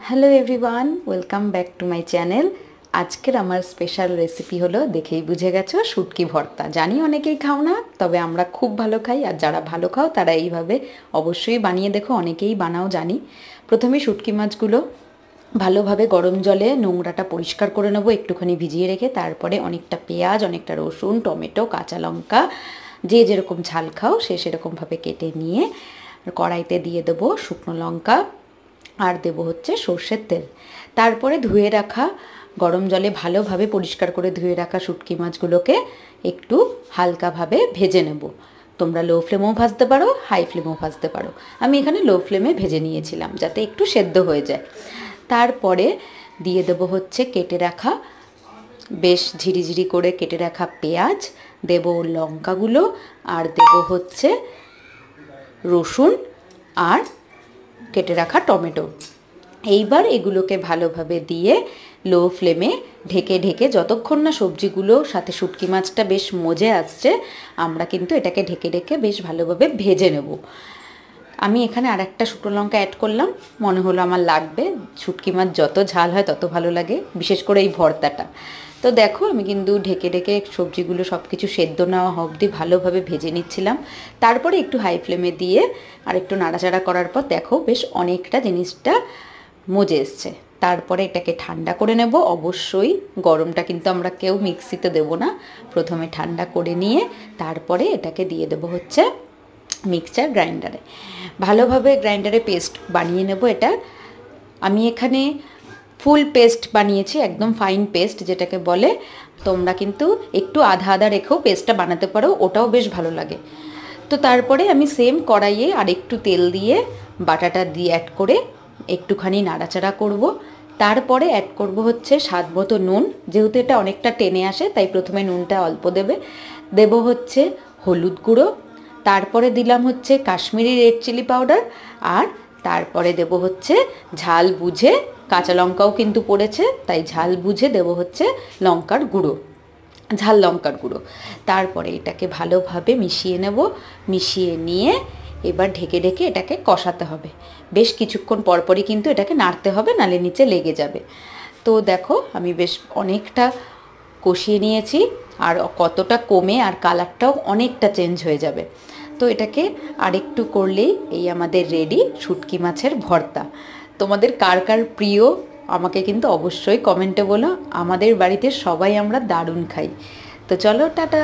Hello everyone, welcome back to my channel. আজকের আমার special recipe হলো, দেখেই বুঝে গেছো, শুটকি ভর্তা। জানি অনেকেই খাও না, তবে আমরা খুব ভালো খাই। আর যারা ভালো খাও তারা এইভাবে অবশ্যই বানিয়ে দেখো, অনেকেই বানাও জানি। প্রথমে শুটকি মাছগুলো ভালোভাবে গরম জলে নোংরাটা পরিষ্কার করে নেবো, একটুখানি ভিজিয়ে রেখে। তারপরে অনেকটা পেঁয়াজ, অনেকটা রসুন, টমেটো, কাঁচা লঙ্কা, যে যেরকম ঝাল খাও সে সেরকমভাবে কেটে নিয়ে কড়াইতে দিয়ে দেবো শুকনো লঙ্কা, আর দেব হচ্ছে সর্ষের তেল। তারপরে ধুয়ে রাখা, গরম জলে ভালোভাবে পরিষ্কার করে ধুয়ে রাখা শুটকি মাছগুলোকে একটু হালকাভাবে ভেজে নেব। তোমরা লো ফ্লেমেও ভাজতে পারো, হাই ফ্লেমেও ভাজতে পারো। আমি এখানে লো ফ্লেমে ভেজে নিয়েছিলাম যাতে একটু সেদ্ধ হয়ে যায়। তারপরে দিয়ে দেব হচ্ছে কেটে রাখা, বেশ ঝিরিঝিরি করে কেটে রাখা পেঁয়াজ, দেব লঙ্কাগুলো, আর দেব হচ্ছে রসুন আর কেটে রাখা টমেটো। এইবার এগুলোকে ভালোভাবে দিয়ে লো ফ্লেমে ঢেকে ঢেকে যতক্ষণ না সবজিগুলো সাথে শুটকি মাছটা বেশ মজে আসছে, আমরা কিন্তু এটাকে ঢেকে ঢেকে বেশ ভালোভাবে ভেজে নেব। আমি এখানে আর একটা শুকনো লঙ্কা অ্যাড করলাম, মনে হলো আমার লাগবে। শুটকি মাছ যত ঝাল হয় তত ভালো লাগে, বিশেষ করে এই ভর্তাটা। তো দেখো, আমি কিন্তু ঢেকে ঢেকে সবজিগুলো সব কিছু সেদ্ধ নেওয়া অবধি ভালোভাবে ভেজে নিচ্ছিলাম। তারপরে একটু হাই ফ্লেমে দিয়ে আর একটু নাড়াচাড়া করার পর দেখো বেশ অনেকটা জিনিসটা মজে এসছে। তারপরে এটাকে ঠান্ডা করে নেব। অবশ্যই গরমটা কিন্তু আমরা কেউ মিক্সিতে দেব না, প্রথমে ঠান্ডা করে নিয়ে তারপরে এটাকে দিয়ে দেবো হচ্ছে মিক্সচার গ্রাইন্ডারে। ভালোভাবে গ্রাইন্ডারে পেস্ট বানিয়ে নেব এটা। আমি এখানে ফুল পেস্ট বানিয়েছি, একদম ফাইন পেস্ট যেটাকে বলে। তোমরা কিন্তু একটু আধা আধা রেখেও পেস্টটা বানাতে পারো, ওটাও বেশ ভালো লাগে। তো তারপরে আমি সেম কড়াইয়ে আর একটু তেল দিয়ে বাটাটা দিয়ে অ্যাড করে একটুখানি নাড়াচাড়া করব। তারপরে অ্যাড করব হচ্ছে স্বাদ মতো নুন, যেহেতু এটা অনেকটা টেনে আসে তাই প্রথমে নুনটা অল্প দেবে। দেব হচ্ছে হলুদ গুঁড়ো, তারপরে দিলাম হচ্ছে কাশ্মীরি রেড চিলি পাউডার, আর তারপরে দেব হচ্ছে ঝাল বুঝে, কাঁচা লঙ্কাও কিন্তু পড়েছে তাই ঝাল বুঝে দেব হচ্ছে লঙ্কার গুঁড়ো, ঝাল লঙ্কার গুঁড়ো। তারপরে এটাকে ভালোভাবে মিশিয়ে নেব। মিশিয়ে নিয়ে এবার ঢেকে ঢেকে এটাকে কষাতে হবে। বেশ কিছুক্ষণ পরপরই কিন্তু এটাকে নাড়তে হবে, নালে নিচে লেগে যাবে। তো দেখো আমি বেশ অনেকটা কষিয়ে নিয়েছি, আর কতটা কমে আর কালারটাও অনেকটা চেঞ্জ হয়ে যাবে। তো এটাকে আরেকটু করলেই এই আমাদের রেডি শুটকি মাছের ভর্তা। তোমাদের কার কার প্রিয় আমাকে কিন্তু অবশ্যই কমেন্টে বলো। আমাদের বাড়িতে সবাই আমরা দারুণ খাই। তো চলো, টাটা।